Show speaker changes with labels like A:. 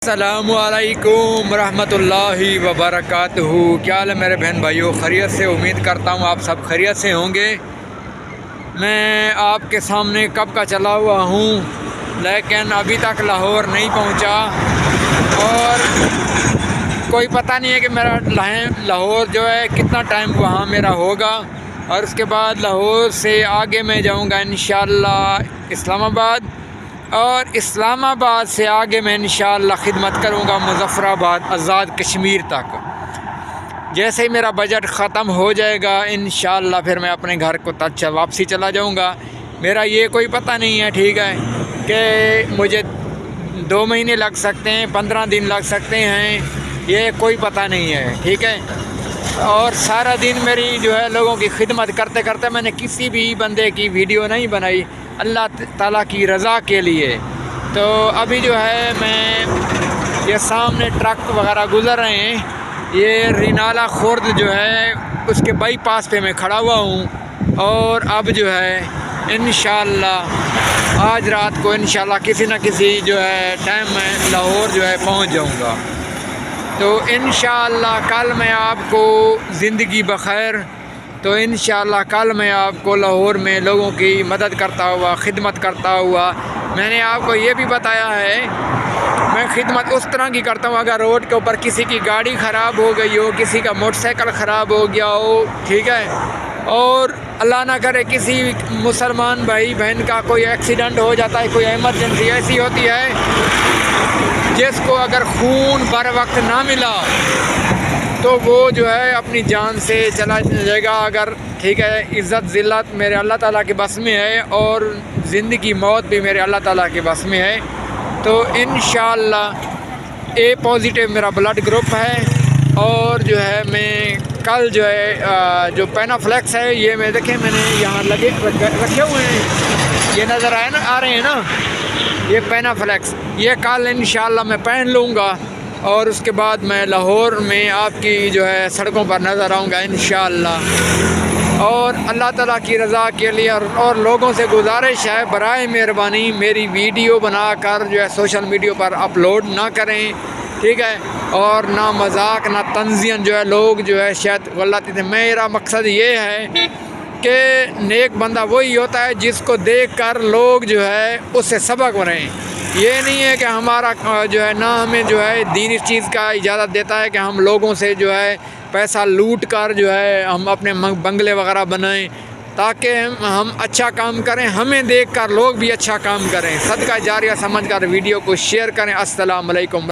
A: السلام علیکم ورحمۃ اللہ وبرکاتہ۔ کیا حال ہے میرے بہن بھائیوں؟ خیریت سے؟ امید کرتا ہوں آپ سب خیریت سے ہوں گے۔ میں آپ کے سامنے کب کا چلا ہوا ہوں، لیکن ابھی تک لاہور نہیں پہنچا، اور کوئی پتہ نہیں ہے کہ میرا لاہور جو ہے کتنا ٹائم وہاں میرا ہوگا، اور اس کے بعد لاہور سے آگے میں جاؤں گا انشاءاللہ اسلام آباد، اور اسلام آباد سے آگے میں انشاءاللہ خدمت کروں گا مظفر آباد آزاد کشمیر تک۔ جیسے ہی میرا بجٹ ختم ہو جائے گا انشاءاللہ پھر میں اپنے گھر کو واپسی چلا جاؤں گا۔ میرا یہ کوئی پتہ نہیں ہے، ٹھیک ہے، کہ مجھے 2 مہینے لگ سکتے ہیں، 15 دن لگ سکتے ہیں، یہ کوئی پتہ نہیں ہے، ٹھیک ہے۔ اور سارا دن میری جو ہے لوگوں کی خدمت کرتے کرتے میں نے کسی بھی بندے کی ویڈیو نہیں بنائی، اللہ تعالیٰ کی رضا کے لیے۔ تو ابھی جو ہے میں یہ سامنے ٹرک وغیرہ گزر رہے ہیں، یہ رینالہ خورد جو ہے اس کے بائی پاس پہ میں کھڑا ہوا ہوں، اور اب جو ہے انشاءاللہ آج رات کو انشاءاللہ کسی نہ کسی جو ہے ٹائم میں لاہور جو ہے پہنچ جاؤں گا۔ تو انشاءاللہ کل میں آپ کو زندگی بخیر، تو انشاءاللہ کل میں آپ کو لاہور میں لوگوں کی مدد کرتا ہوا، خدمت کرتا ہوا، میں نے آپ کو یہ بھی بتایا ہے میں خدمت اس طرح کی کرتا ہوں، اگر روڈ کے اوپر کسی کی گاڑی خراب ہو گئی ہو، کسی کا موٹر سائیکل خراب ہو گیا ہو، ٹھیک ہے، اور اللہ نہ کرے کسی مسلمان بھائی بہن کا کوئی ایکسیڈنٹ ہو جاتا ہے، کوئی ایمرجنسی ایسی ہوتی ہے جس کو اگر خون بر وقت نہ ملا تو وہ جو ہے اپنی جان سے چلا جائے گا، اگر ٹھیک ہے، عزت ذلت میرے اللہ تعالیٰ کے بس میں ہے، اور زندگی موت بھی میرے اللہ تعالیٰ کے بس میں ہے۔ تو انشاءاللہ اے پازیٹیو میرا بلڈ گروپ ہے، اور جو ہے میں کل جو ہے جو پینافلیکس ہے، یہ میں دیکھیں میں نے یہاں رکھے ہوئے ہیں، یہ نظر آ رہے ہیں نا، یہ پینافلیکس، یہ کل انشاءاللہ میں پہن لوں گا، اور اس کے بعد میں لاہور میں آپ کی جو ہے سڑکوں پر نظر آؤں گا انشاءاللہ۔ اور اللہ تعالیٰ کی رضا کے لیے اور لوگوں سے گزارش ہے برائے مہربانی میری ویڈیو بنا کر جو ہے سوشل میڈیا پر اپلوڈ نہ کریں، ٹھیک ہے، اور نہ مذاق نہ تنزین جو ہے لوگ جو ہے شاید غلطی سے، میرا مقصد یہ ہے کہ نیک بندہ وہی ہوتا ہے جس کو دیکھ کر لوگ جو ہے اس سے سبق بنیں۔ یہ نہیں ہے کہ ہمارا جو ہے نہ ہمیں جو ہے دین اس چیز کا اجازت دیتا ہے کہ ہم لوگوں سے جو ہے پیسہ لوٹ کر جو ہے ہم اپنے بنگلے وغیرہ بنائیں، تاکہ ہم اچھا کام کریں، ہمیں دیکھ کر لوگ بھی اچھا کام کریں۔ صدقہ جاریہ سمجھ کر ویڈیو کو شیئر کریں۔ السلام علیکم۔